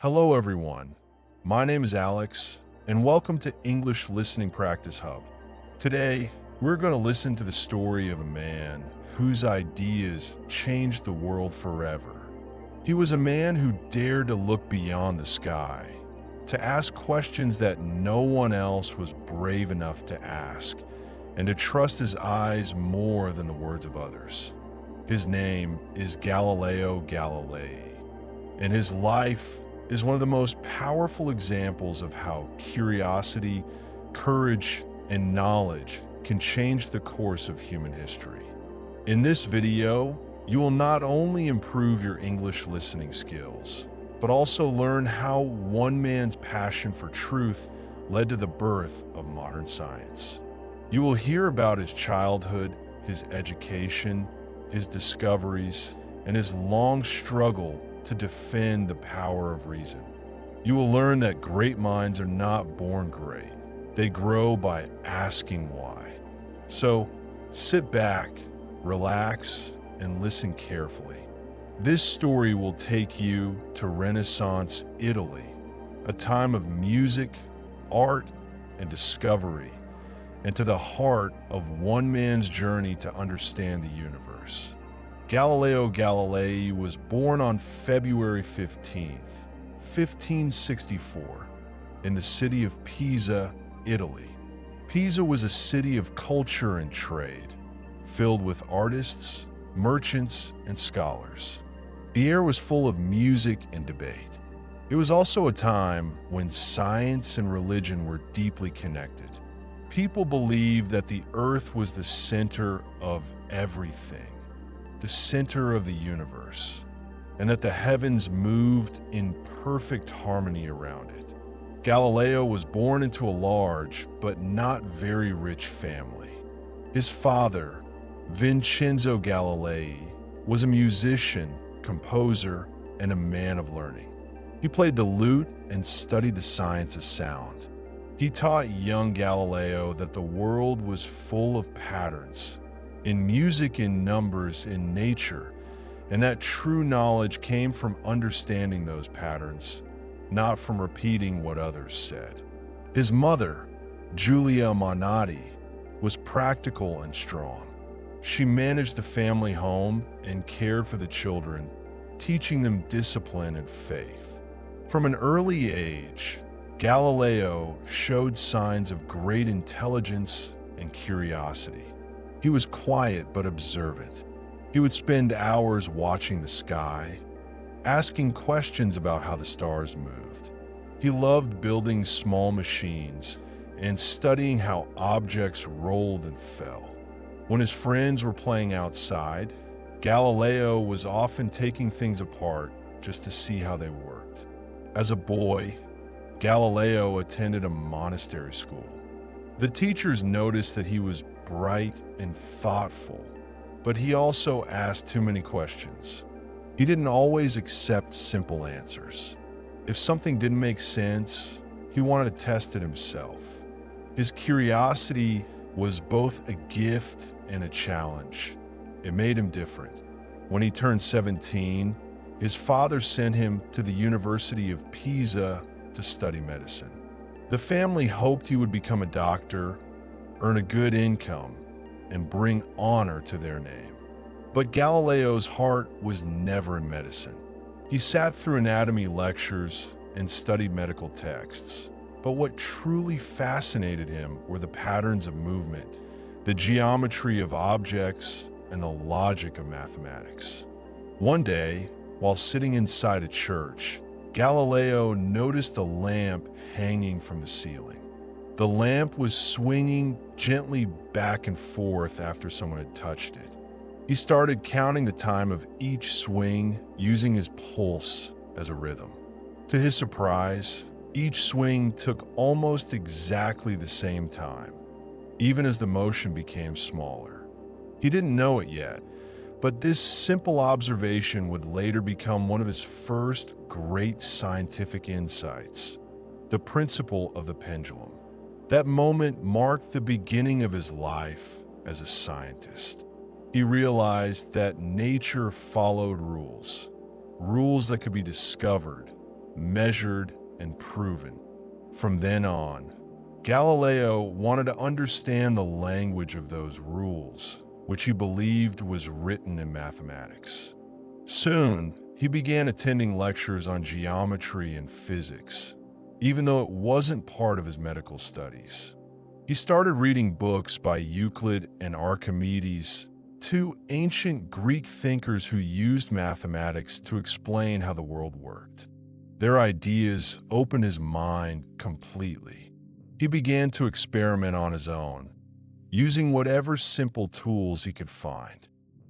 Hello, everyone. My name is Alex, and welcome to English Listening Practice Hub. Today, we're going to listen to the story of a man whose ideas changed the world forever. He was a man who dared to look beyond the sky, to ask questions that no one else was brave enough to ask, and to trust his eyes more than the words of others. His name is Galileo Galilei, and his life is one of the most powerful examples of how curiosity, courage, and knowledge can change the course of human history. In this video, you will not only improve your English listening skills, but also learn how one man's passion for truth led to the birth of modern science. You will hear about his childhood, his education, his discoveries, and his long struggle to defend the power of reason. You will learn that great minds are not born great. They grow by asking why. So sit back, relax, and listen carefully. This story will take you to Renaissance Italy, a time of music, art, and discovery, and to the heart of one man's journey to understand the universe. Galileo Galilei was born on February 15th, 1564, in the city of Pisa, Italy. Pisa was a city of culture and trade, filled with artists, merchants, and scholars. The air was full of music and debate. It was also a time when science and religion were deeply connected. People believed that the earth was the center of everything, the center of the universe, and that the heavens moved in perfect harmony around it. Galileo was born into a large but not very rich family. His father, Vincenzo Galilei, was a musician, composer, and a man of learning. He played the lute and studied the science of sound. He taught young Galileo that the world was full of patterns, in music, in numbers, in nature, and that true knowledge came from understanding those patterns, not from repeating what others said. His mother, Giulia Monati, was practical and strong. She managed the family home and cared for the children, teaching them discipline and faith. From an early age, Galileo showed signs of great intelligence and curiosity. He was quiet but observant. He would spend hours watching the sky, asking questions about how the stars moved. He loved building small machines and studying how objects rolled and fell. When his friends were playing outside, Galileo was often taking things apart just to see how they worked. As a boy, Galileo attended a monastery school. The teachers noticed that he was bright and thoughtful, but he also asked too many questions. He didn't always accept simple answers. If something didn't make sense, he wanted to test it himself. His curiosity was both a gift and a challenge. It made him different. When he turned 17, his father sent him to the University of Pisa to study medicine. The family hoped he would become a doctor, earn a good income, and bring honor to their name. But Galileo's heart was never in medicine. He sat through anatomy lectures and studied medical texts. But what truly fascinated him were the patterns of movement, the geometry of objects, and the logic of mathematics. One day, while sitting inside a church, Galileo noticed a lamp hanging from the ceiling. The lamp was swinging gently back and forth after someone had touched it. He started counting the time of each swing using his pulse as a rhythm. To his surprise, each swing took almost exactly the same time, even as the motion became smaller. He didn't know it yet, but this simple observation would later become one of his first great scientific insights, the principle of the pendulum. That moment marked the beginning of his life as a scientist. He realized that nature followed rules that could be discovered measured, and proven. From then on, Galileo wanted to understand the language of those rules, which he believed was written in mathematics. Soon, he began attending lectures on geometry and physics, even though it wasn't part of his medical studies. He started reading books by Euclid and Archimedes, two ancient Greek thinkers who used mathematics to explain how the world worked. Their ideas opened his mind completely. He began to experiment on his own, using whatever simple tools he could find.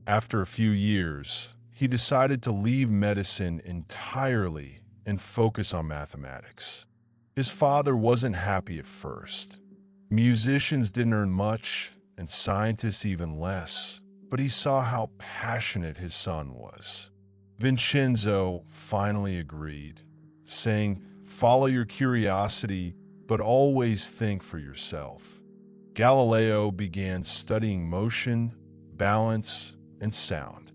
After a few years, he decided to leave medicine entirely and focus on mathematics. His father wasn't happy at first. Musicians didn't earn much, and scientists even less, but he saw how passionate his son was. Vincenzo finally agreed, saying, "Follow your curiosity, but always think for yourself." Galileo began studying motion, balance, and sound.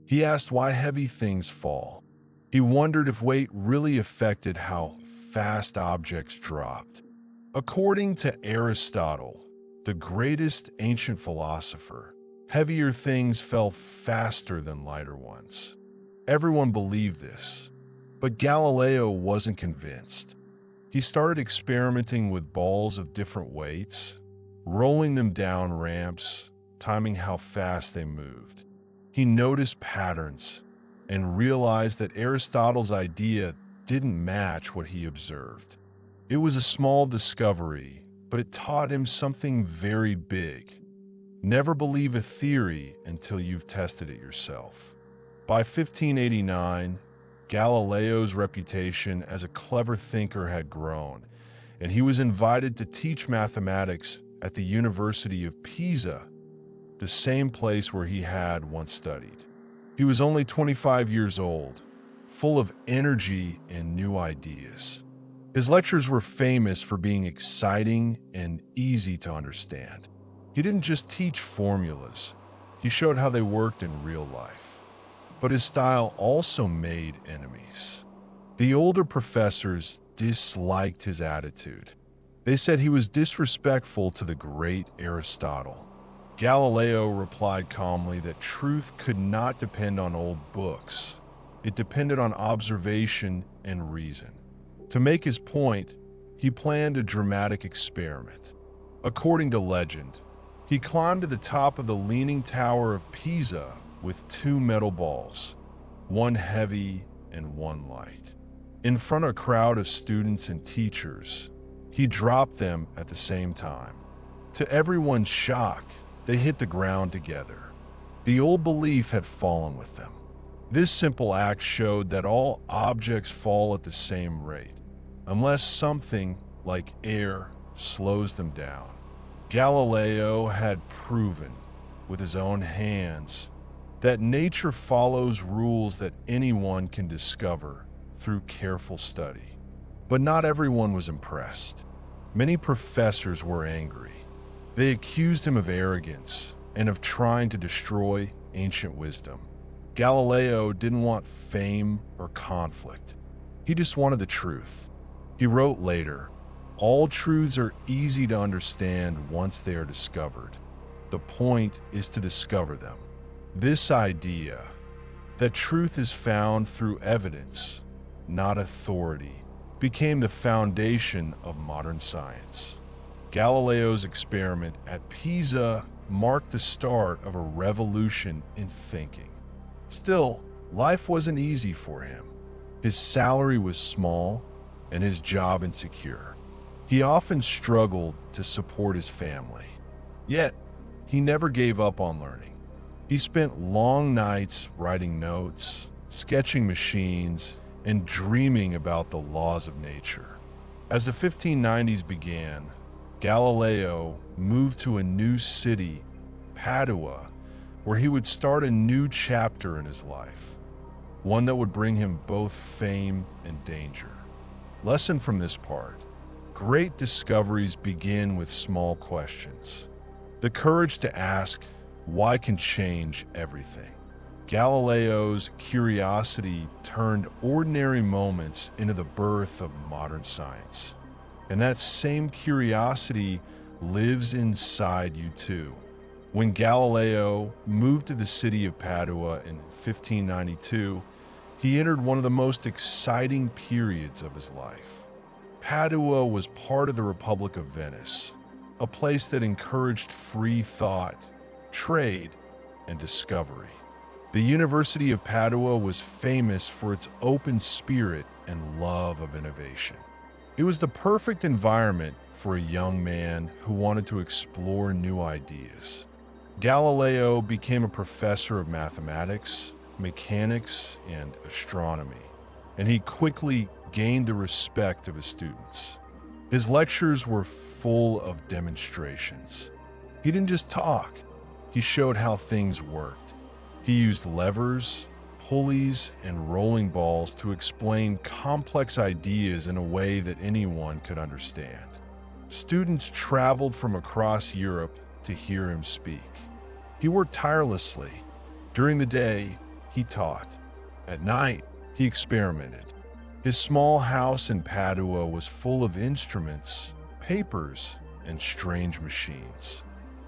He asked why heavy things fall. He wondered if weight really affected how fast objects dropped. According to Aristotle, the greatest ancient philosopher, heavier things fell faster than lighter ones. Everyone believed this, but Galileo wasn't convinced. He started experimenting with balls of different weights, rolling them down ramps, timing how fast they moved. He noticed patterns and realized that Aristotle's idea didn't match what he observed. It was a small discovery, but it taught him something very big. Never believe a theory until you've tested it yourself. By 1589, Galileo's reputation as a clever thinker had grown, and he was invited to teach mathematics at the University of Pisa, the same place where he had once studied. He was only 25 years old, full of energy and new ideas. His lectures were famous for being exciting and easy to understand. He didn't just teach formulas, he showed how they worked in real life. But his style also made enemies. The older professors disliked his attitude. They said he was disrespectful to the great Aristotle. Galileo replied calmly that truth could not depend on old books. It depended on observation and reason. To make his point, he planned a dramatic experiment. According to legend, he climbed to the top of the Leaning Tower of Pisa with two metal balls, one heavy and one light. In front of a crowd of students and teachers, he dropped them at the same time. To everyone's shock, they hit the ground together. The old belief had fallen with them. This simple act showed that all objects fall at the same rate, unless something, like air, slows them down. Galileo had proven, with his own hands, that nature follows rules that anyone can discover through careful study. But not everyone was impressed. Many professors were angry. They accused him of arrogance and of trying to destroy ancient wisdom. Galileo didn't want fame or conflict. He just wanted the truth. He wrote later, "All truths are easy to understand once they are discovered. The point is to discover them." This idea that truth is found through evidence, not authority, became the foundation of modern science. Galileo's experiment at Pisa marked the start of a revolution in thinking. Still, life wasn't easy for him. His salary was small and his job insecure. He often struggled to support his family. Yet, he never gave up on learning. He spent long nights writing notes, sketching machines, and dreaming about the laws of nature. As the 1590s began, Galileo moved to a new city, Padua, where he would start a new chapter in his life, one that would bring him both fame and danger. Lesson from this part: great discoveries begin with small questions. The courage to ask why can change everything. Galileo's curiosity turned ordinary moments into the birth of modern science. And that same curiosity lives inside you too. When Galileo moved to the city of Padua in 1592, he entered one of the most exciting periods of his life. Padua was part of the Republic of Venice, a place that encouraged free thought, trade, and discovery. The University of Padua was famous for its open spirit and love of innovation. It was the perfect environment for a young man who wanted to explore new ideas. Galileo became a professor of mathematics, mechanics, and astronomy, and he quickly gained the respect of his students. His lectures were full of demonstrations. He didn't just talk, he showed how things worked. He used levers, pulleys, and rolling balls to explain complex ideas in a way that anyone could understand. Students traveled from across Europe to hear him speak. He worked tirelessly. During the day, he taught. At night, he experimented. His small house in Padua was full of instruments, papers, and strange machines.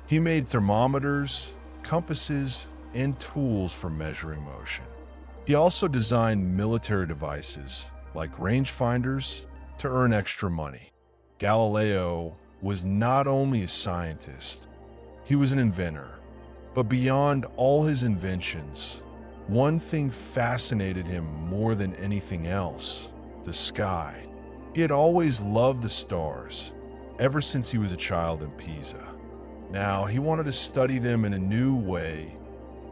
He made thermometers, compasses, and tools for measuring motion. He also designed military devices, like rangefinders, to earn extra money. Galileo was not only a scientist, he was an inventor. But beyond all his inventions, one thing fascinated him more than anything else: the sky. He had always loved the stars, ever since he was a child in Pisa. Now, he wanted to study them in a new way,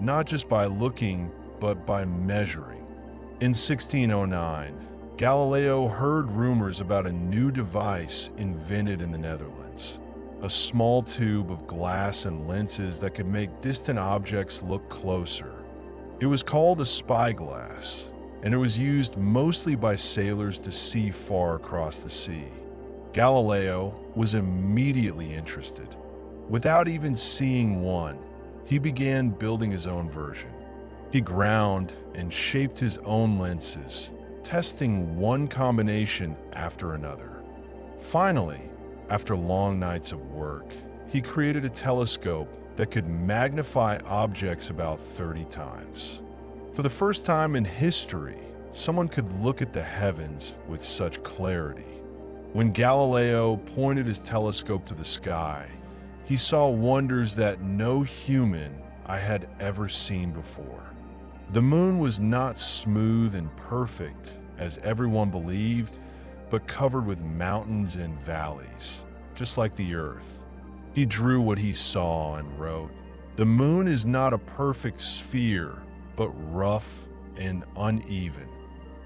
not just by looking, but by measuring. In 1609, Galileo heard rumors about a new device invented in the Netherlands, a small tube of glass and lenses that could make distant objects look closer. It was called a spyglass, and it was used mostly by sailors to see far across the sea. Galileo was immediately interested. Without even seeing one, he began building his own version. He ground and shaped his own lenses, testing one combination after another. Finally, after long nights of work, he created a telescope that could magnify objects about 30 times. For the first time in history, someone could look at the heavens with such clarity. When Galileo pointed his telescope to the sky, he saw wonders that no human I had ever seen before. The moon was not smooth and perfect, as everyone believed, but covered with mountains and valleys, just like the earth. He drew what he saw and wrote, "The moon is not a perfect sphere, but rough and uneven."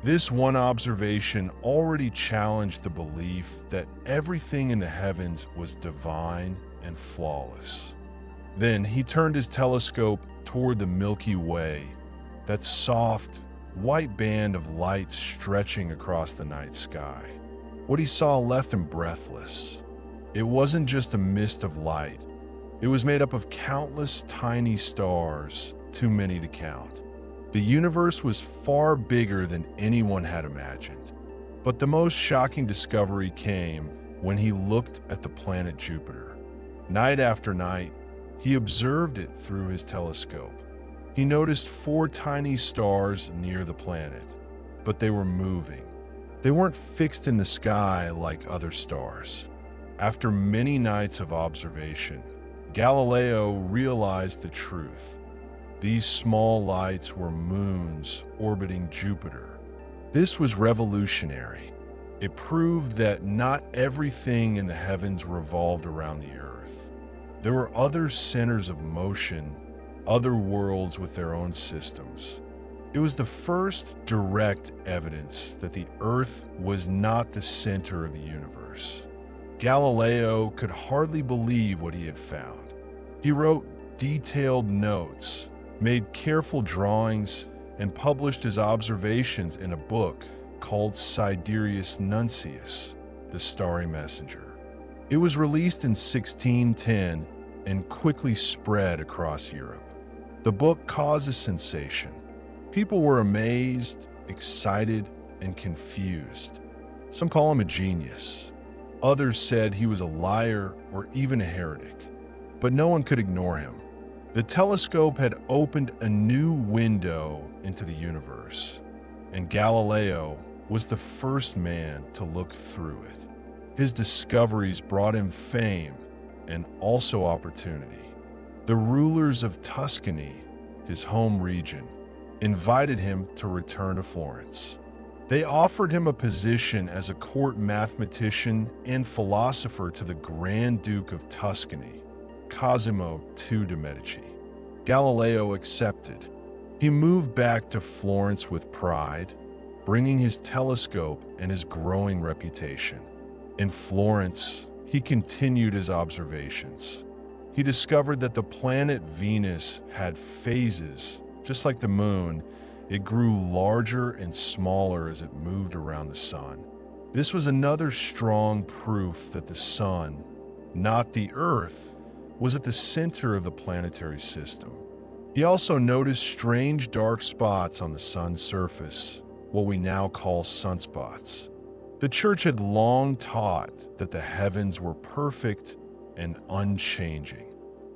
This one observation already challenged the belief that everything in the heavens was divine and flawless. Then he turned his telescope toward the Milky Way, that soft, white band of light stretching across the night sky. What he saw left him breathless. It wasn't just a mist of light. It was made up of countless tiny stars, too many to count. The universe was far bigger than anyone had imagined. But the most shocking discovery came when he looked at the planet Jupiter. Night after night, he observed it through his telescope. He noticed 4 tiny stars near the planet, but they were moving. They weren't fixed in the sky like other stars. After many nights of observation, Galileo realized the truth. These small lights were moons orbiting Jupiter. This was revolutionary. It proved that not everything in the heavens revolved around the earth. There were other centers of motion, other worlds with their own systems. It was the first direct evidence that the earth was not the center of the universe. Galileo could hardly believe what he had found. He wrote detailed notes, made careful drawings, and published his observations in a book called Sidereus Nuncius, the Starry Messenger. It was released in 1610 and quickly spread across Europe. The book caused a sensation. People were amazed, excited, and confused. Some call him a genius. Others said he was a liar or even a heretic. But no one could ignore him. The telescope had opened a new window into the universe, and Galileo was the first man to look through it. His discoveries brought him fame and also opportunity. The rulers of Tuscany, his home region, invited him to return to Florence. They offered him a position as a court mathematician and philosopher to the Grand Duke of Tuscany, Cosimo II de' Medici. Galileo accepted. He moved back to Florence with pride, bringing his telescope and his growing reputation. In Florence, he continued his observations. He discovered that the planet Venus had phases. Just like the moon, it grew larger and smaller as it moved around the sun. This was another strong proof that the sun, not the Earth, was at the center of the planetary system. He also noticed strange dark spots on the sun's surface, what we now call sunspots. The church had long taught that the heavens were perfect and unchanging.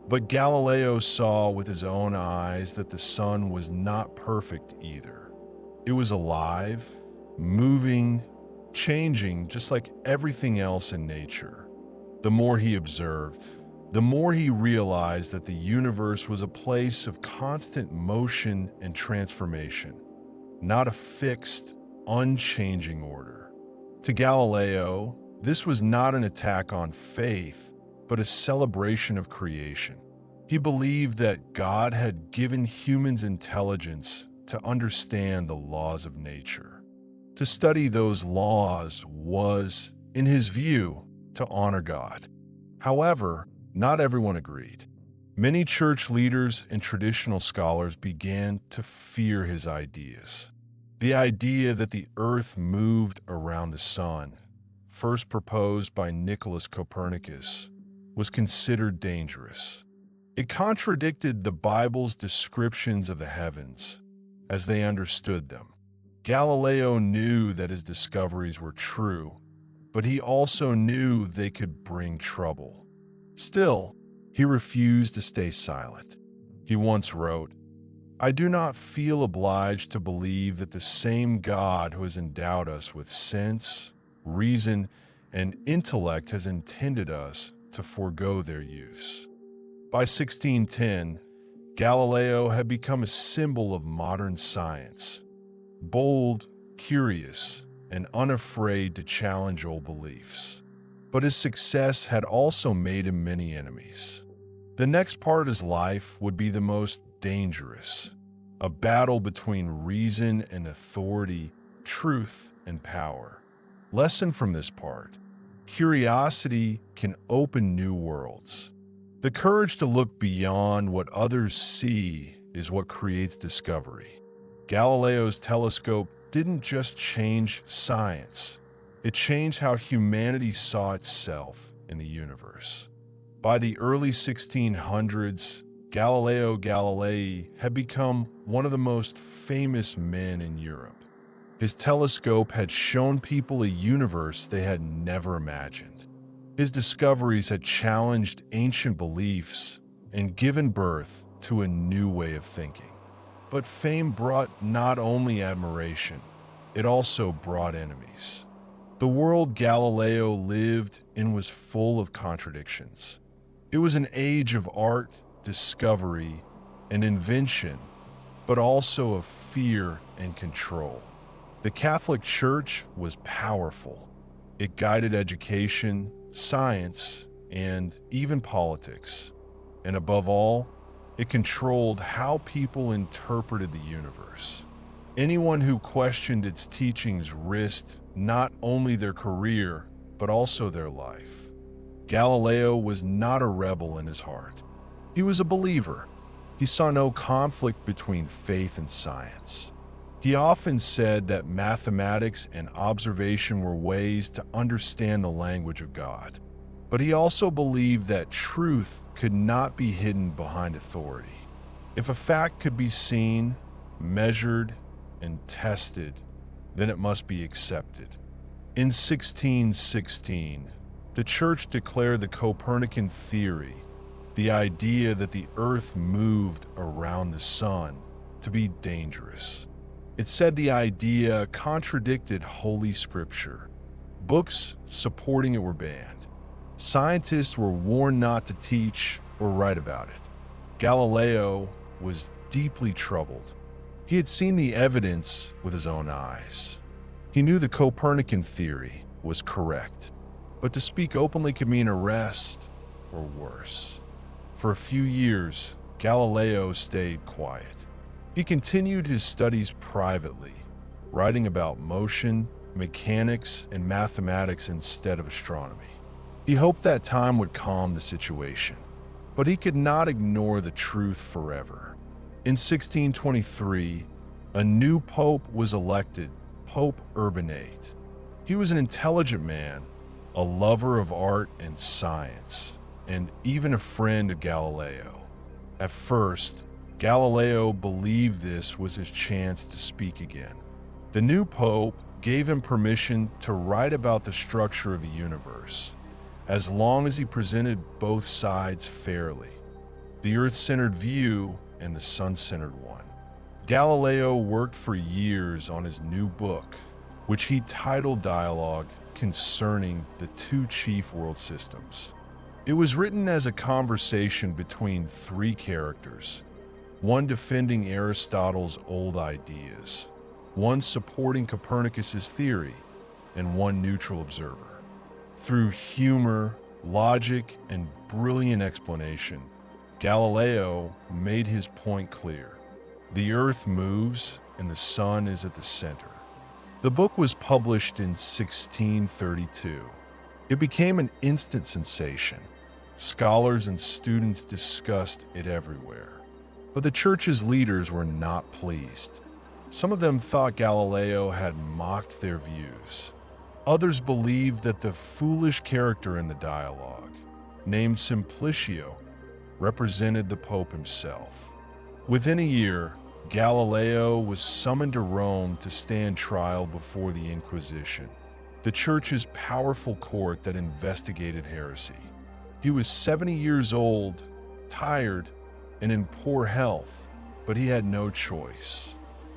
But Galileo saw with his own eyes that the sun was not perfect either. It was alive, moving, changing, just like everything else in nature. The more he observed, the more he realized that the universe was a place of constant motion and transformation, not a fixed, unchanging order. To Galileo, this was not an attack on faith, but a celebration of creation. He believed that God had given humans intelligence to understand the laws of nature. To study those laws was, in his view, to honor God. However, not everyone agreed. Many church leaders and traditional scholars began to fear his ideas. The idea that the earth moved around the sun, first proposed by Nicholas Copernicus, was considered dangerous. It contradicted the Bible's descriptions of the heavens as they understood them. Galileo knew that his discoveries were true, but he also knew they could bring trouble. Still, he refused to stay silent. He once wrote, "I do not feel obliged to believe that the same God who has endowed us with sense, reason, and intellect has intended us to forego their use." By 1610, Galileo had become a symbol of modern science, bold, curious, and unafraid to challenge old beliefs. But his success had also made him many enemies. The next part of his life would be the most dangerous, a battle between reason and authority, truth and power. Lesson from this part: curiosity can open new worlds. The courage to look beyond what others see is what creates discovery. Galileo's telescope didn't just change science, it changed how humanity saw itself in the universe. By the early 1600s, Galileo Galilei had become one of the most famous men in Europe. His telescope had shown people a universe they had never imagined. His discoveries had challenged ancient beliefs and given birth to a new way of thinking. But fame brought not only admiration, it also brought enemies. The world Galileo lived in was full of contradictions. It was an age of art, discovery, and invention, but also of fear and control. The Catholic Church was powerful. It guided education, science, and even politics. And above all, it controlled how people interpreted the universe. Anyone who questioned its teachings risked not only their career, but also their life. Galileo was not a rebel in his heart. He was a believer. He saw no conflict between faith and science. He often said that mathematics and observation were ways to understand the language of God. But he also believed that truth could not be hidden behind authority. If a fact could be seen, measured, and tested, then it must be accepted. In 1616, the Church declared the Copernican theory, the idea that the Earth moved around the Sun, to be dangerous. It said the idea contradicted Holy Scripture. Books supporting it were banned. Scientists were warned not to teach or write about it. Galileo was deeply troubled. He had seen the evidence with his own eyes. He knew the Copernican theory was correct, but to speak openly could mean arrest or worse. For a few years, Galileo stayed quiet. He continued his studies privately, writing about motion, mechanics, and mathematics instead of astronomy. He hoped that time would calm the situation, but he could not ignore the truth forever. In 1623, a new pope was elected, Pope Urban VIII. He was an intelligent man, a lover of art and science, and even a friend of Galileo. At first, Galileo believed this was his chance to speak again. The new pope gave him permission to write about the structure of the universe, as long as he presented both sides fairly, the Earth-centered view and the Sun-centered one. Galileo worked for years on his new book, which he titled Dialogue Concerning the Two Chief World Systems. It was written as a conversation between three characters, one defending Aristotle's old ideas, one supporting Copernicus's theory, and one neutral observer. Through humor, logic, and brilliant explanation, Galileo made his point clear. The Earth moves, and the Sun is at the center. The book was published in 1632. It became an instant sensation. Scholars and students discussed it everywhere. But the church's leaders were not pleased. Some of them thought Galileo had mocked their views. Others believed that the foolish character in the dialogue, named Simplicio, represented the Pope himself. Within a year, Galileo was summoned to Rome to stand trial before the Inquisition, the church's powerful court that investigated heresy. He was 70 years old, tired, and in poor health, but he had no choice.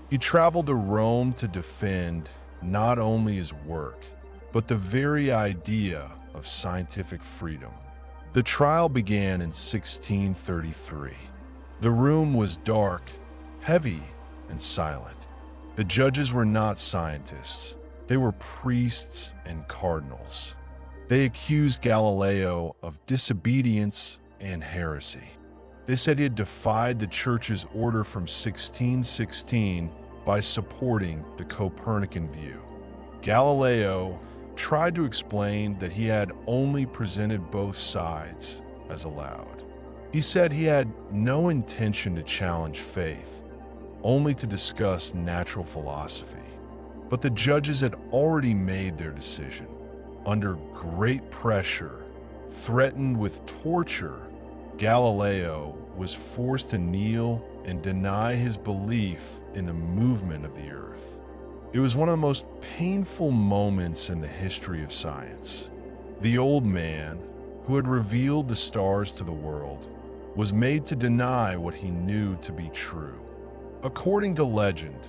He traveled to Rome to defend not only his work, but the very idea of scientific freedom. The trial began in 1633. The room was dark, heavy, and silent. The judges were not scientists. They were priests and cardinals. They accused Galileo of disobedience and heresy. They said he had defied the church's order from 1616 by supporting the Copernican view. Galileo tried to explain that he had only presented both sides as allowed. He said he had no intention to challenge faith, only to discuss natural philosophy. But the judges had already made their decision. Under great pressure, threatened with torture, Galileo was forced to kneel and deny his belief in the movement of the earth. It was one of the most painful moments in the history of science. The old man, who had revealed the stars to the world, was made to deny what he knew to be true. According to legend,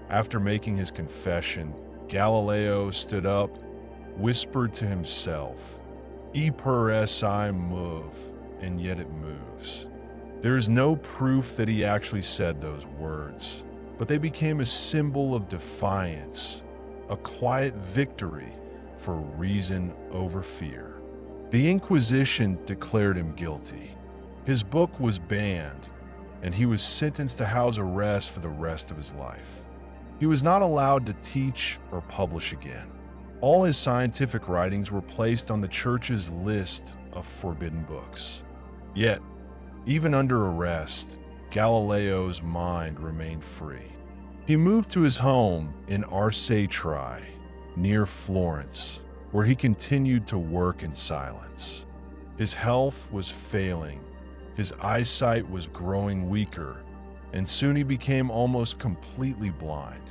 after making his confession, Galileo stood up, whispered to himself, "E per si move," and yet it moves. There is no proof that he actually said those words, but they became a symbol of defiance, a quiet victory for reason over fear. The Inquisition declared him guilty. His book was banned, and he was sentenced to house arrest for the rest of his life. He was not allowed to teach or publish again. All his scientific writings were placed on the church's list of forbidden books. Yet, even under arrest, Galileo's mind remained free. He moved to his home in Arcetri, near Florence, where he continued to work in silence. His health was failing, his eyesight was growing weaker, and soon he became almost completely blind.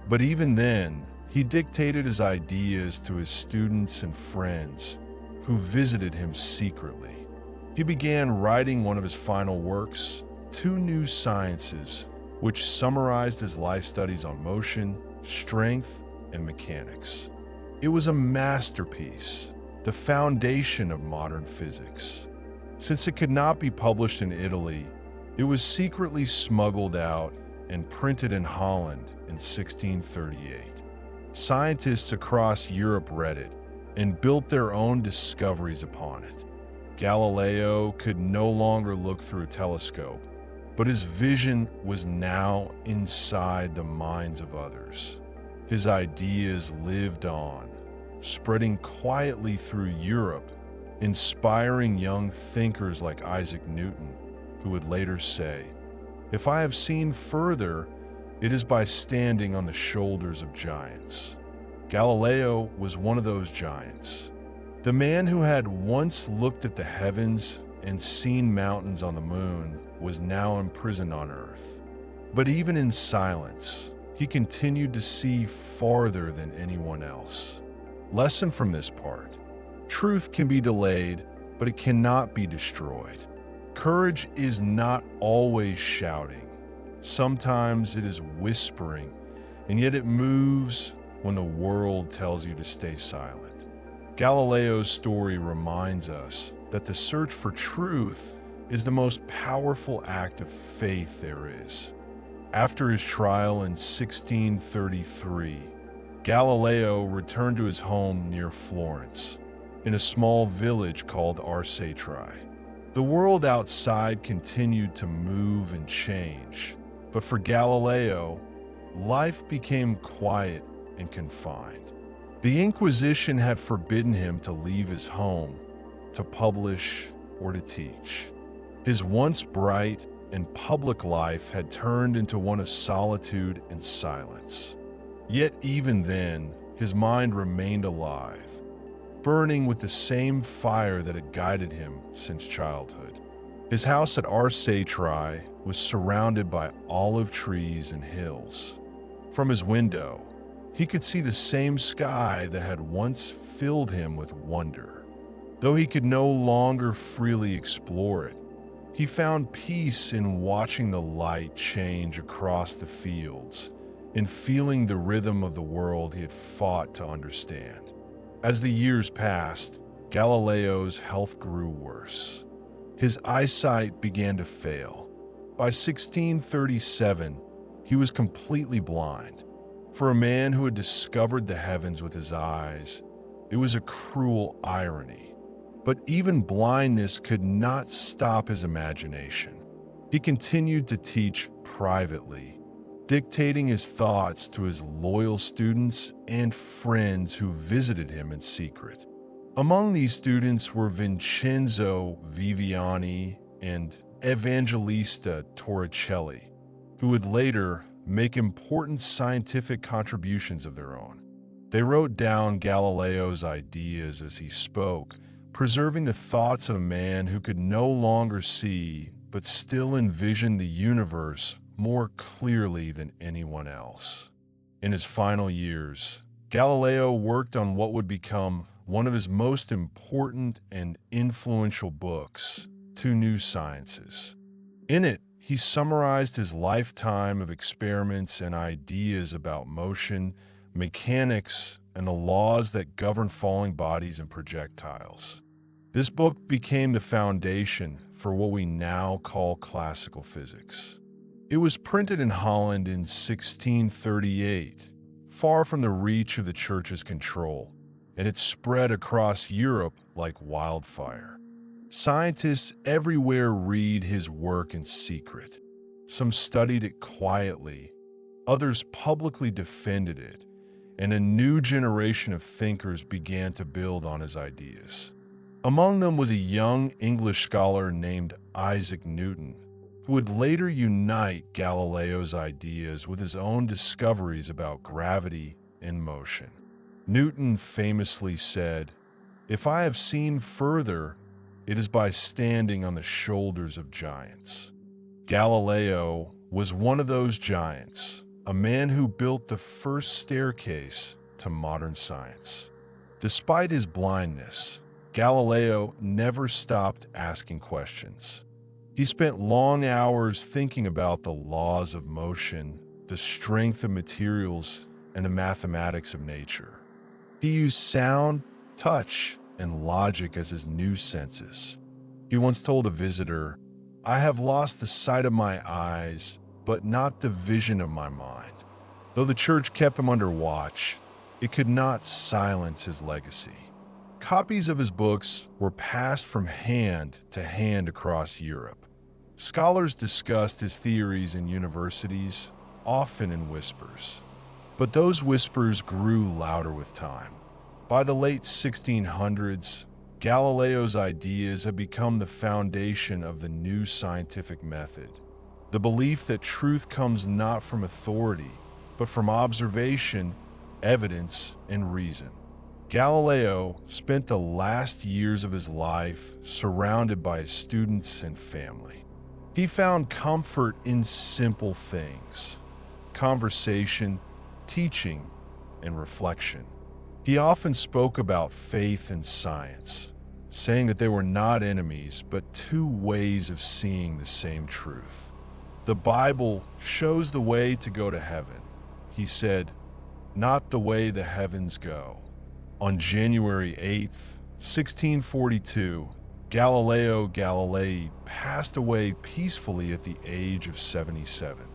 But even then, he dictated his ideas to his students and friends who visited him secretly. He began writing one of his final works, Two New Sciences, which summarized his life studies on motion, strength, and mechanics. It was a masterpiece, the foundation of modern physics. Since it could not be published in Italy, it was secretly smuggled out and printed in Holland in 1638. Scientists across Europe read it and built their own discoveries upon it. Galileo could no longer look through a telescope, but his vision was now inside the minds of others. His ideas lived on, spreading quietly through Europe, inspiring young thinkers like Isaac Newton, who would later say, "If I have seen further, it is by standing on the shoulders of giants." Galileo was one of those giants. The man who had once looked at the heavens and seen mountains on the moon was now imprisoned on Earth. But even in silence, he continued to see farther than anyone else. Lesson from this part: truth can be delayed, but it cannot be destroyed. Courage is not always shouting. Sometimes it is whispering, and yet it moves when the world tells you to stay silent. Galileo's story reminds us that the search for truth is the most powerful act of faith there is. After his trial in 1633, Galileo returned to his home near Florence, in a small village called Arcetri. The world outside continued to move and change, but for Galileo, life became quiet and confined. The Inquisition had forbidden him to leave his home, to publish, or to teach. His once bright and public life had turned into one of solitude and silence. Yet even then, his mind remained alive, burning with the same fire that had guided him since childhood. His house at Arcetri was surrounded by olive trees and hills. From his window, he could see the same sky that had once filled him with wonder. Though he could no longer freely explore it, he found peace in watching the light change across the fields and feeling the rhythm of the world he had fought to understand. As the years passed, Galileo's health grew worse. His eyesight began to fail. By 1637, he was completely blind. For a man who had discovered the heavens with his eyes, it was a cruel irony. But even blindness could not stop his imagination. He continued to teach privately, dictating his thoughts to his loyal students and friends who visited him in secret. Among these students were Vincenzo Viviani and Evangelista Torricelli, who would later make important scientific contributions of their own. They wrote down Galileo's ideas as he spoke, preserving the thoughts of a man who could no longer see but still envision the universe more clearly than anyone else. In his final years, Galileo worked on what would become one of his most important and influential books, Two New Sciences. In it, he summarized his lifetime of experiments and ideas about motion, mechanics, and the laws that govern falling bodies and projectiles. This book became the foundation for what we now call classical physics. It was printed in Holland in 1638, far from the reach of the Church's control, and it spread across Europe like wildfire. Scientists everywhere read his work in secret. Some studied it quietly, others publicly defended it, and a new generation of thinkers began to build on his ideas. Among them was a young English scholar named Isaac Newton, who would later unite Galileo's ideas with his own discoveries about gravity and motion. Newton famously said, "If I have seen further, it is by standing on the shoulders of giants." Galileo was one of those giants, a man who built the first staircase to modern science. Despite his blindness, Galileo never stopped asking questions. He spent long hours thinking about the laws of motion, the strength of materials, and the mathematics of nature. He used sound, touch, and logic as his new senses. He once told a visitor, "I have lost the sight of my eyes, but not the vision of my mind." Though the church kept him under watch, it could not silence his legacy. Copies of his books were passed from hand to hand across Europe. Scholars discussed his theories in universities, often in whispers. But those whispers grew louder with time. By the late 1600s, Galileo's ideas had become the foundation of the new scientific method. The belief that truth comes not from authority, but from observation, evidence, and reason. Galileo spent the last years of his life surrounded by his students and family. He found comfort in simple things: conversation, teaching, and reflection. He often spoke about faith and science, saying that they were not enemies, but two ways of seeing the same truth. The Bible shows the way to go to heaven, he said, not the way the heavens go. On January 8th, 1642, Galileo Galilei passed away peacefully at the age of 77.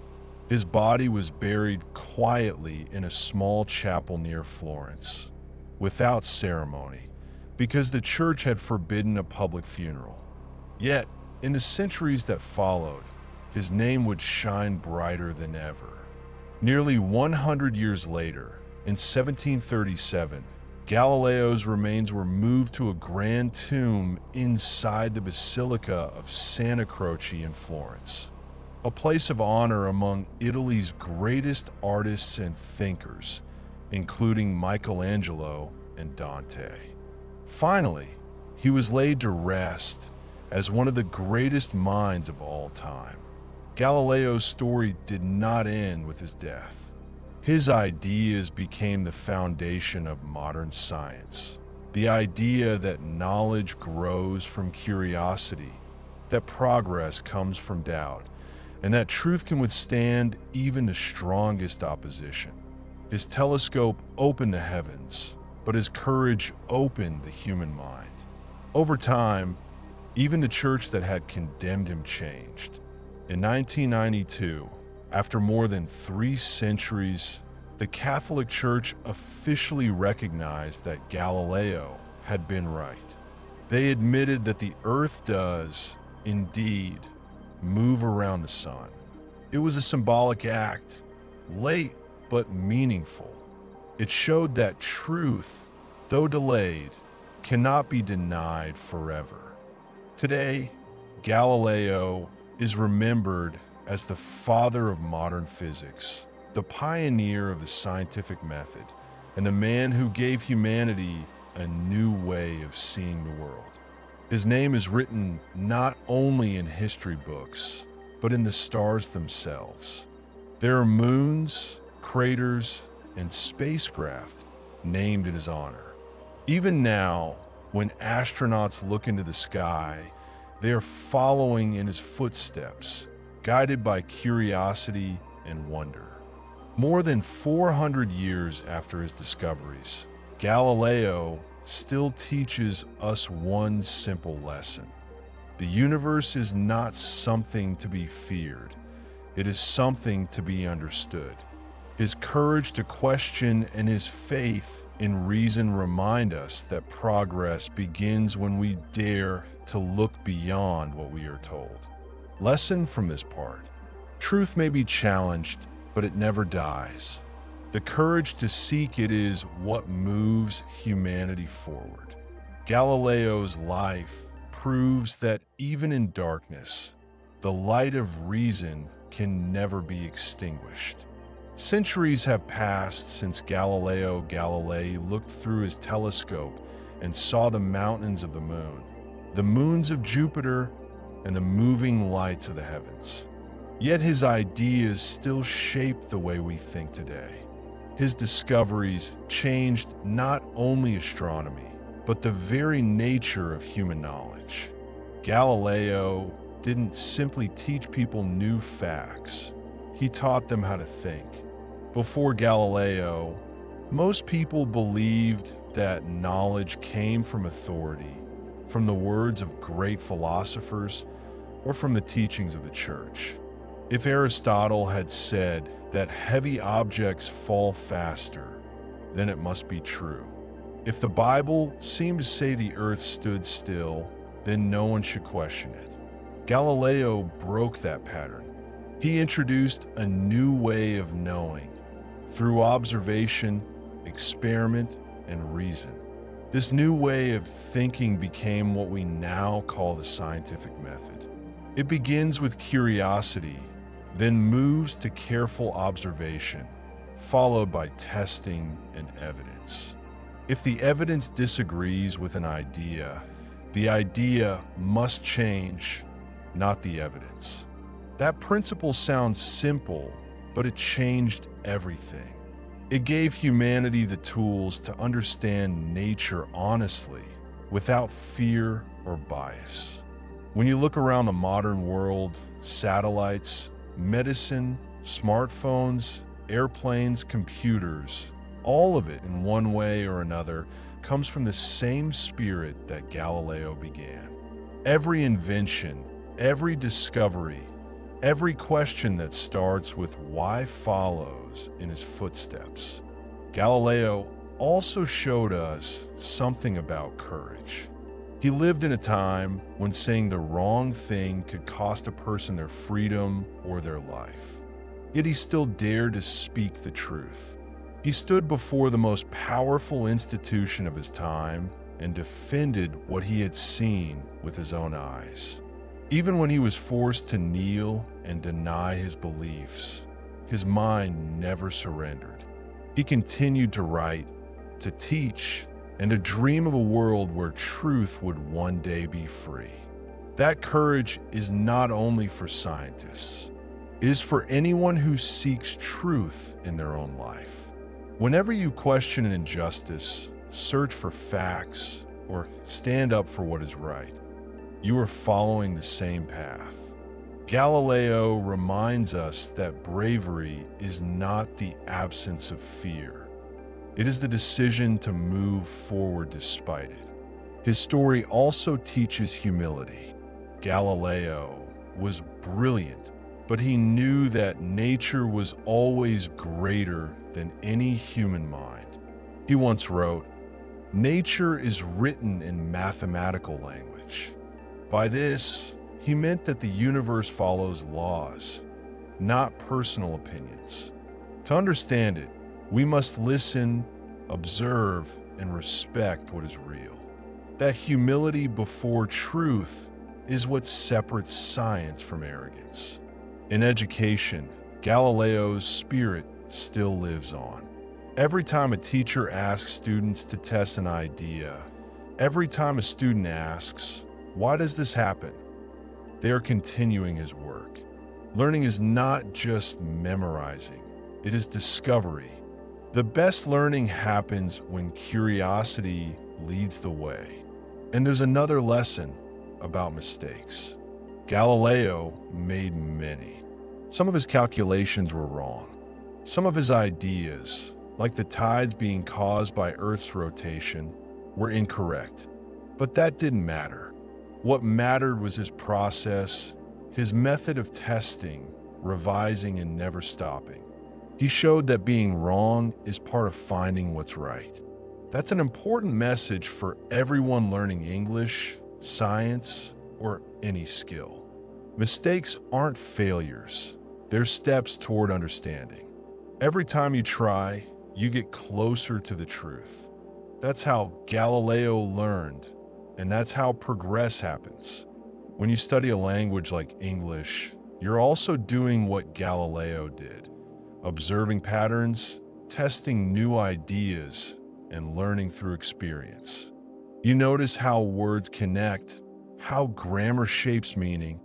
His body was buried quietly in a small chapel near Florence, without ceremony, because the church had forbidden a public funeral. Yet, in the centuries that followed, his name would shine brighter than ever. Nearly 100 years later, in 1737, Galileo's remains were moved to a grand tomb inside the Basilica of Santa Croce in Florence, a place of honor among Italy's greatest artists and thinkers, including Michelangelo and Dante. Finally, he was laid to rest as one of the greatest minds of all time. Galileo's story did not end with his death. His ideas became the foundation of modern science. The idea that knowledge grows from curiosity, that progress comes from doubt, and that truth can withstand even the strongest opposition. His telescope opened the heavens, but his courage opened the human mind. Over time, even the church that had condemned him changed. In 1992, after more than 3 centuries, the Catholic Church officially recognized that Galileo had been right. They admitted that the earth does, indeed, move around the sun. It was a symbolic act, late but meaningful. It showed that truth, though delayed, cannot be denied forever. Today, Galileo is remembered as the father of modern physics, the pioneer of the scientific method, and the man who gave humanity a new way of seeing the world. His name is written not only in history books, but in the stars themselves. There are moons, craters, and spacecraft named in his honor. Even now, when astronauts look into the sky, they are following in his footsteps, guided by curiosity and wonder. More than 400 years after his discoveries, Galileo still teaches us one simple lesson. The universe is not something to be feared. It is something to be understood. His courage to question and his faith in reason remind us that progress begins when we dare to look beyond what we are told. Lesson from this part: truth may be challenged, but it never dies. The courage to seek it is what moves humanity forward. Galileo's life proves that even in darkness, the light of reason can never be extinguished. Centuries have passed since Galileo Galilei looked through his telescope and saw the mountains of the moon, the moons of Jupiter, and the moving lights of the heavens. Yet his ideas still shape the way we think today. His discoveries changed not only astronomy, but the very nature of human knowledge. Galileo didn't simply teach people new facts, he taught them how to think. Before Galileo, most people believed that knowledge came from authority, from the words of great philosophers, or from the teachings of the church. If Aristotle had said that heavy objects fall faster, then it must be true. If the Bible seemed to say the earth stood still, then no one should question it. Galileo broke that pattern. He introduced a new way of knowing through observation, experiment, and reason. This new way of thinking became what we now call the scientific method. It begins with curiosity, then moves to careful observation, followed by testing and evidence. If the evidence disagrees with an idea, the idea must change, not the evidence. That principle sounds simple, but it changed everything. It gave humanity the tools to understand nature honestly, without fear or bias. When you look around the modern world, satellites, medicine, smartphones, airplanes, computers, all of it in one way or another comes from the same spirit that Galileo began. Every invention, every discovery, every question that starts with why follows in his footsteps. Galileo also showed us something about courage. He lived in a time when saying the wrong thing could cost a person their freedom or their life. Yet he still dared to speak the truth. He stood before the most powerful institution of his time and defended what he had seen with his own eyes. Even when he was forced to kneel and deny his beliefs, his mind never surrendered. He continued to write, to teach, and to dream of a world where truth would one day be free. That courage is not only for scientists, it is for anyone who seeks truth in their own life. Whenever you question an injustice, search for facts, or stand up for what is right, you are following the same path. Galileo reminds us that bravery is not the absence of fear. It is the decision to move forward despite it. His story also teaches humility. Galileo was brilliant, but he knew that nature was always greater than any human mind. He once wrote, "Nature is written in mathematical language." By this, he meant that the universe follows laws, not personal opinions. To understand it, we must listen, observe, and respect what is real. That humility before truth is what separates science from arrogance. In education, Galileo's spirit still lives on. Every time a teacher asks students to test an idea, every time a student asks, "Why does this happen?" they are continuing his work. Learning is not just memorizing, it is discovery. The best learning happens when curiosity leads the way. And there's another lesson about mistakes. Galileo made many. Some of his calculations were wrong. Some of his ideas, like the tides being caused by Earth's rotation, were incorrect. But that didn't matter. What mattered was his process, his method of testing, revising, and never stopping. He showed that being wrong is part of finding what's right. That's an important message for everyone learning English, science, or any skill. Mistakes aren't failures. They're steps toward understanding. Every time you try, you get closer to the truth. That's how Galileo learned, and that's how progress happens. When you study a language like English, you're also doing what Galileo did, observing patterns, testing new ideas, and learning through experience. You notice how words connect, how grammar shapes meaning,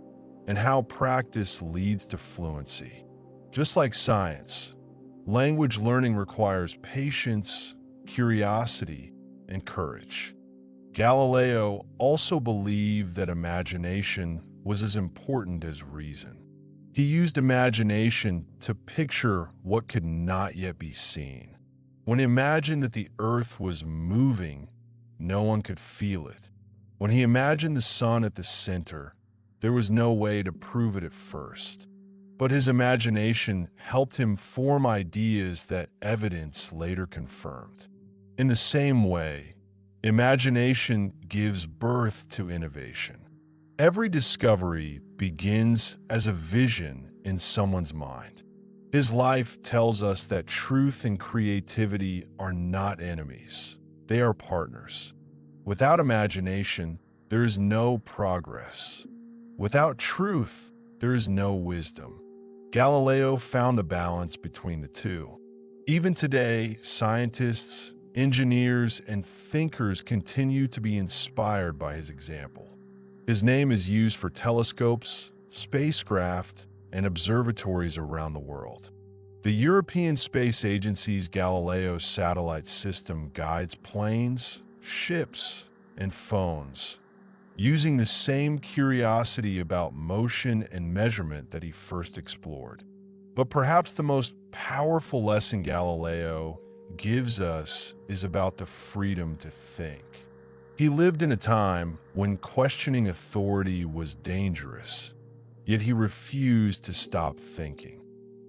and how practice leads to fluency. Just like science, language learning requires patience, curiosity, and courage. Galileo also believed that imagination was as important as reason. He used imagination to picture what could not yet be seen. When he imagined that the earth was moving, no one could feel it. When he imagined the sun at the center, there was no way to prove it at first. But his imagination helped him form ideas that evidence later confirmed. In the same way, imagination gives birth to innovation. Every discovery begins as a vision in someone's mind. His life tells us that truth and creativity are not enemies, they are partners. Without imagination, there is no progress. Without truth, there is no wisdom. Galileo found the balance between the two. Even today, scientists, engineers, and thinkers continue to be inspired by his example. His name is used for telescopes, spacecraft, and observatories around the world. The European Space Agency's Galileo satellite system guides planes, ships, and phones, using the same curiosity about motion and measurement that he first explored. But perhaps the most powerful lesson Galileo gives us is about the freedom to think. He lived in a time when questioning authority was dangerous, yet he refused to stop thinking.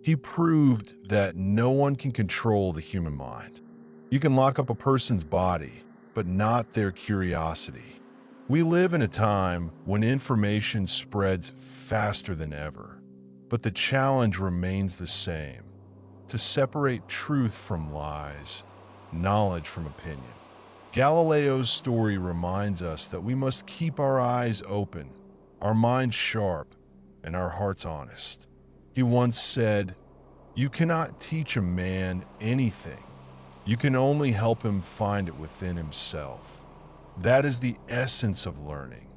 He proved that no one can control the human mind. You can lock up a person's body, but not their curiosity. We live in a time when information spreads faster than ever, but the challenge remains the same: to separate truth from lies, knowledge from opinion. Galileo's story reminds us that we must keep our eyes open, our minds sharp, and our hearts honest. He once said, "You cannot teach a man anything. You can only help him find it within himself." That is the essence of learning.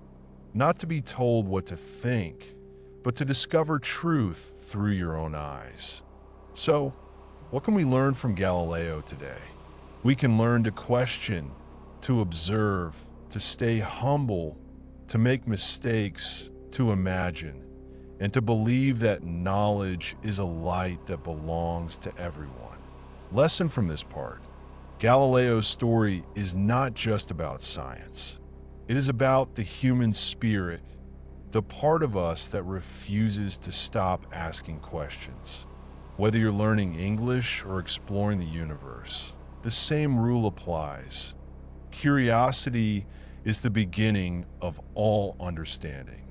Not to be told what to think, but to discover truth through your own eyes. So, what can we learn from Galileo today? We can learn to question, to observe, to stay humble, to make mistakes, to imagine, and to believe that knowledge is a light that belongs to everyone. Lesson from this part: Galileo's story is not just about science. It is about the human spirit, the part of us that refuses to stop asking questions. Whether you're learning English or exploring the universe, the same rule applies. Curiosity is the beginning of all understanding.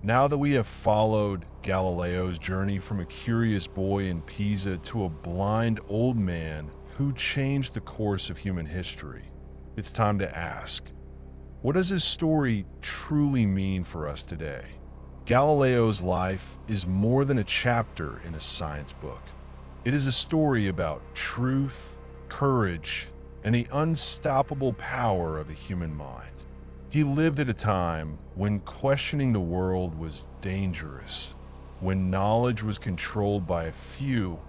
Now that we have followed Galileo's journey from a curious boy in Pisa to a blind old man who changed the course of human history, it's time to ask, what does his story truly mean for us today? Galileo's life is more than a chapter in a science book. It is a story about truth, courage, and the unstoppable power of the human mind. He lived at a time when questioning the world was dangerous, when knowledge was controlled by a few,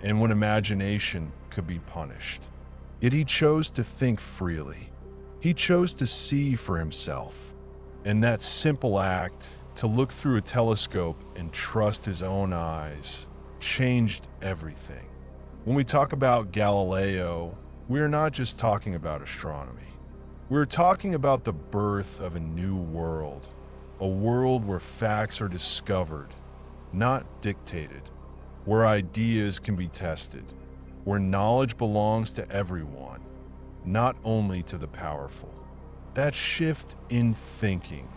and when imagination could be punished. Yet he chose to think freely. He chose to see for himself. And that simple act, to look through a telescope and trust his own eyes, changed everything. When we talk about Galileo, we are not just talking about astronomy. We're talking about the birth of a new world, a world where facts are discovered, not dictated, where ideas can be tested, where knowledge belongs to everyone, not only to the powerful. That shift in thinking,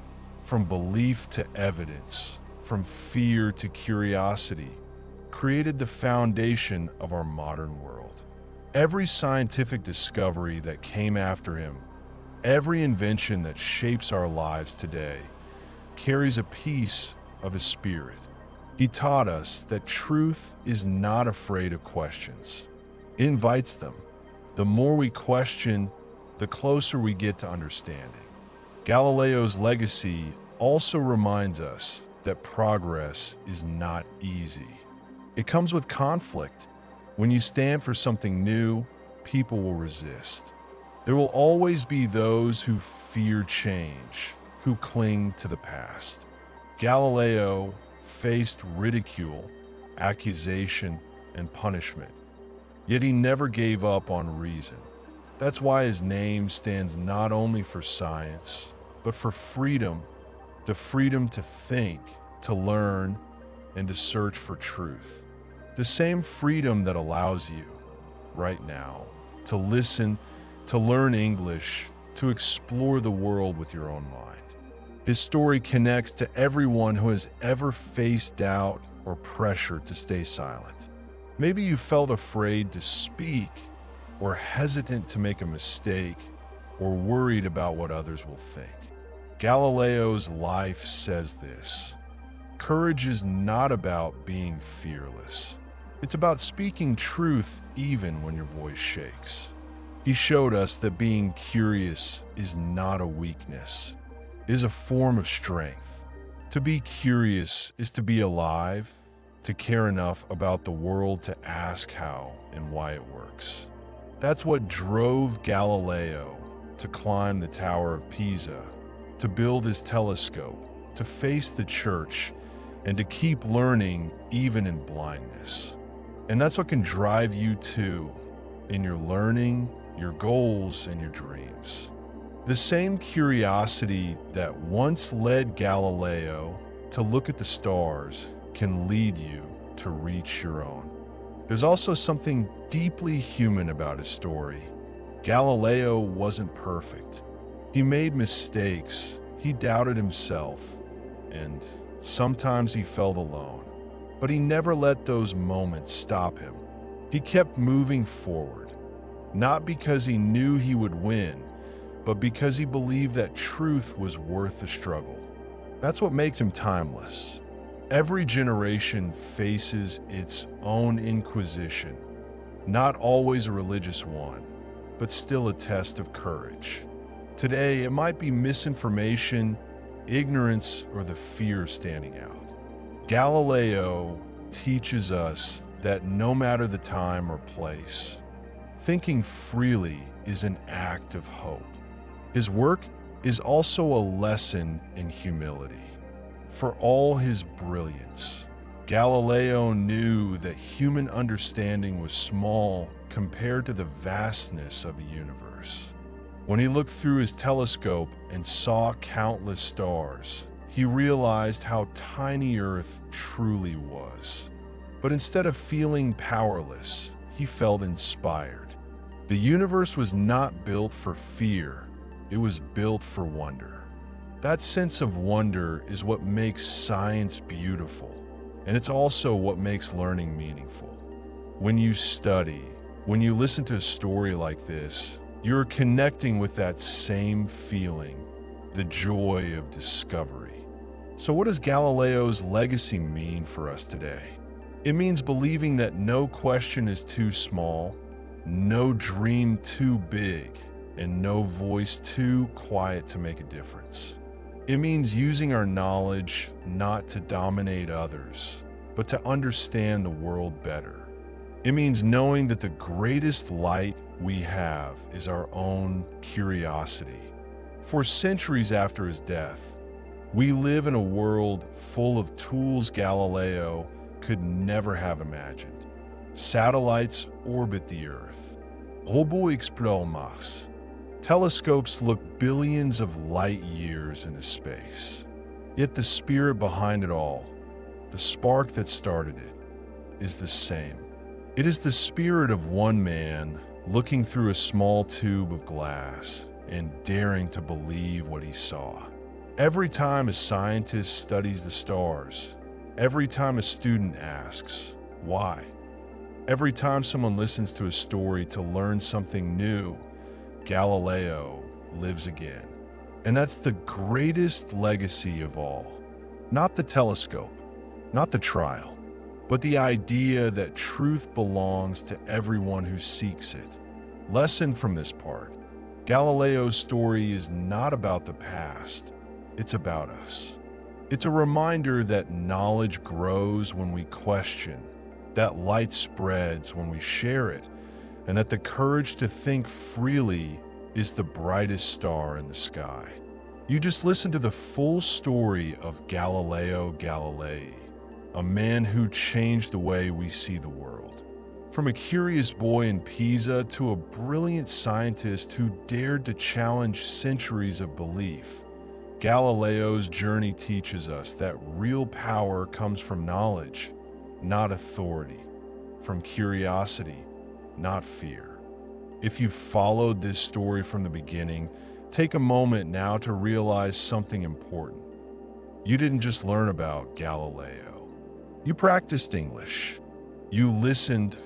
from belief to evidence, from fear to curiosity, created the foundation of our modern world. Every scientific discovery that came after him, every invention that shapes our lives today, carries a piece of his spirit. He taught us that truth is not afraid of questions. It invites them. The more we question, the closer we get to understanding. Galileo's legacy also reminds us that progress is not easy. It comes with conflict. When you stand for something new, people will resist. There will always be those who fear change, who cling to the past. Galileo faced ridicule, accusation, and punishment, yet he never gave up on reason. That's why his name stands not only for science, but for freedom, the freedom to think, to learn, and to search for truth. The same freedom that allows you, right now, to listen, to learn English, to explore the world with your own mind. His story connects to everyone who has ever faced doubt or pressure to stay silent. Maybe you felt afraid to speak, or hesitant to make a mistake, or worried about what others will think. Galileo's life says this. Courage is not about being fearless. It's about speaking truth even when your voice shakes. He showed us that being curious is not a weakness. It is a form of strength. To be curious is to be alive, to care enough about the world to ask how and why it works. That's what drove Galileo to climb the Tower of Pisa, to build his telescope, to face the church, and to keep learning even in blindness. And that's what can drive you too, in your learning, your goals, and your dreams. The same curiosity that once led Galileo to look at the stars can lead you to reach your own. There's also something deeply human about his story. Galileo wasn't perfect. He made mistakes, he doubted himself, and sometimes he felt alone. But he never let those moments stop him. He kept moving forward, not because he knew he would win, but because he believed that truth was worth the struggle. That's what makes him timeless. Every generation faces its own inquisition, not always a religious one, but still a test of courage. Today, it might be misinformation, ignorance, or the fear standing out. Galileo teaches us that no matter the time or place, thinking freely is an act of hope. His work is also a lesson in humility. For all his brilliance, Galileo knew that human understanding was small compared to the vastness of the universe. When he looked through his telescope and saw countless stars, he realized how tiny Earth truly was. But instead of feeling powerless, he felt inspired. The universe was not built for fear, it was built for wonder. That sense of wonder is what makes science beautiful, and it's also what makes learning meaningful. When you study, when you listen to a story like this, you're connecting with that same feeling, the joy of discovery. So what does Galileo's legacy mean for us today? It means believing that no question is too small, no dream too big, and no voice too quiet to make a difference. It means using our knowledge not to dominate others, but to understand the world better. It means knowing that the greatest light we have is our own curiosity. For centuries after his death, we live in a world full of tools Galileo could never have imagined. Satellites orbit the Earth. Robots explorent Mars. Telescopes look billions of light years into space. Yet the spirit behind it all, the spark that started it, is the same. It is the spirit of one man looking through a small tube of glass and daring to believe what he saw. Every time a scientist studies the stars, every time a student asks, why? Every time someone listens to a story to learn something new, Galileo lives again. And that's the greatest legacy of all. Not the telescope, not the trial, but the idea that truth belongs to everyone who seeks it. Lesson from this part: Galileo's story is not about the past, it's about us. It's a reminder that knowledge grows when we question, that light spreads when we share it, and that the courage to think freely is the brightest star in the sky. You just listened to the full story of Galileo Galilei, a man who changed the way we see the world. From a curious boy in Pisa to a brilliant scientist who dared to challenge centuries of belief, Galileo's journey teaches us that real power comes from knowledge, not authority, from curiosity, not fear. If you followed this story from the beginning, take a moment now to realize something important. You didn't just learn about Galileo. You practiced English. You listened,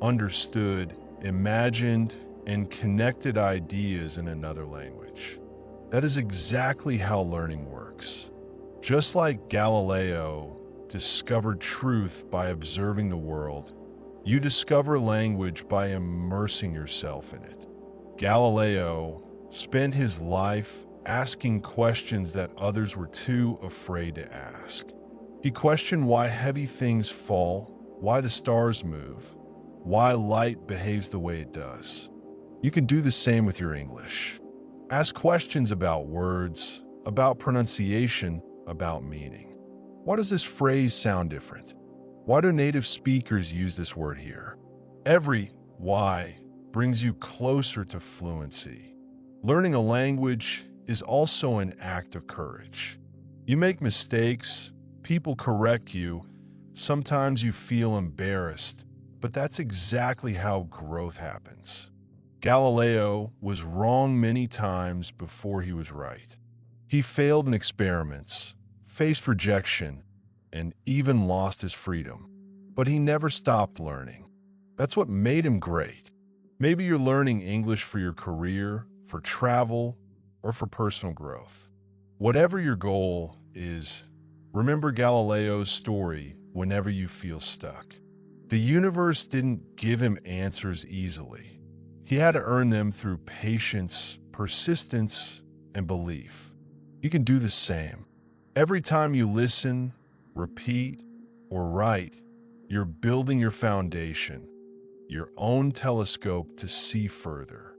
understood, imagined, and connected ideas in another language. That is exactly how learning works. Just like Galileo discovered truth by observing the world, you discover language by immersing yourself in it. Galileo spent his life asking questions that others were too afraid to ask. He questioned why heavy things fall, why the stars move, why light behaves the way it does. You can do the same with your English. Ask questions about words, about pronunciation, about meaning. Why does this phrase sound different? Why do native speakers use this word here? Every why brings you closer to fluency. Learning a language is also an act of courage. You make mistakes, people correct you, sometimes you feel embarrassed, but that's exactly how growth happens. Galileo was wrong many times before he was right. He failed in experiments, faced rejection, and even lost his freedom. But he never stopped learning. That's what made him great. Maybe you're learning English for your career, for travel, or for personal growth. Whatever your goal is, remember Galileo's story whenever you feel stuck. The universe didn't give him answers easily. He had to earn them through patience, persistence, and belief. You can do the same. Every time you listen, repeat, or write, you're building your foundation, your own telescope to see further.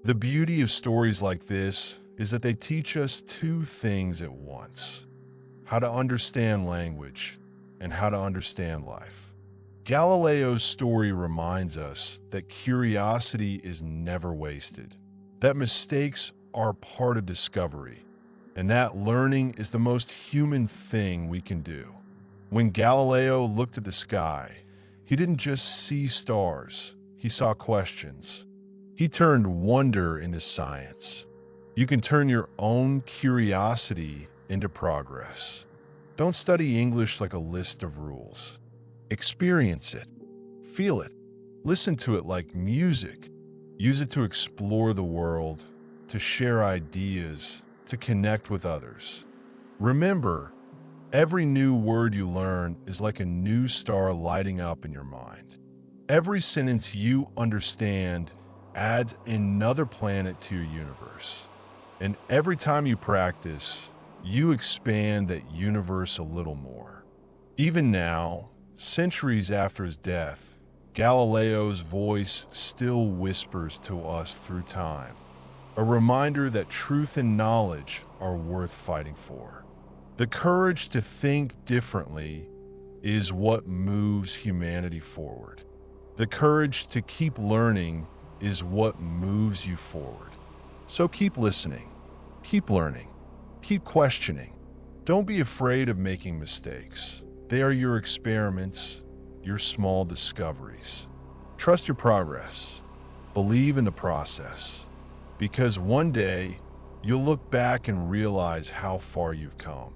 The beauty of stories like this is that they teach us two things at once: how to understand language and how to understand life. Galileo's story reminds us that curiosity is never wasted, that mistakes are part of discovery, and that learning is the most human thing we can do. When Galileo looked at the sky, he didn't just see stars, he saw questions. He turned wonder into science. You can turn your own curiosity into progress. Don't study English like a list of rules. Experience it, feel it, listen to it like music. Use it to explore the world, to share ideas, to connect with others. Remember, every new word you learn is like a new star lighting up in your mind. Every sentence you understand adds another planet to your universe. And every time you practice, you expand that universe a little more. Even now, centuries after his death, Galileo's voice still whispers to us through time, a reminder that truth and knowledge are worth fighting for. The courage to think differently is what moves humanity forward. The courage to keep learning is what moves you forward. So keep listening, keep learning, keep questioning. Don't be afraid of making mistakes. They are your experiments, your small discoveries. Trust your progress. Believe in the process. Because one day, you'll look back and realize how far you've come.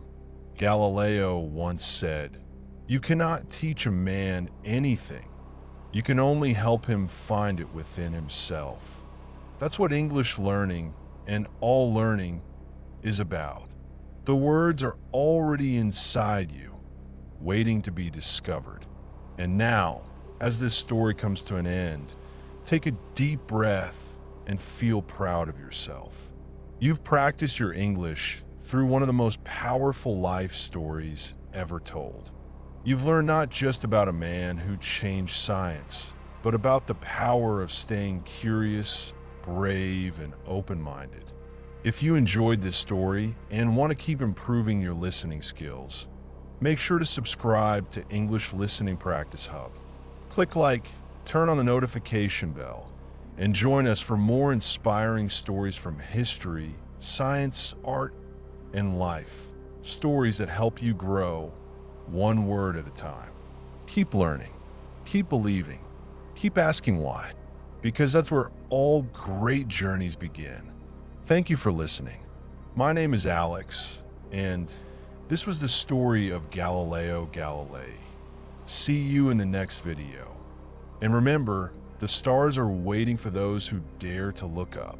Galileo once said, "You cannot teach a man anything. You can only help him find it within himself." That's what English learning and all learning is about. The words are already inside you, waiting to be discovered. And now, as this story comes to an end, take a deep breath and feel proud of yourself. You've practiced your English through one of the most powerful life stories ever told. You've learned not just about a man who changed science, but about the power of staying curious, brave, and open-minded. If you enjoyed this story and want to keep improving your listening skills, make sure to subscribe to English Listening Practice Hub. Click like, turn on the notification bell, and join us for more inspiring stories from history, science, art, and life. Stories that help you grow one word at a time. Keep learning, keep believing, keep asking why, because that's where all great journeys begin. Thank you for listening. My name is Alex, and this was the story of Galileo Galilei. See you in the next video. And remember, the stars are waiting for those who dare to look up.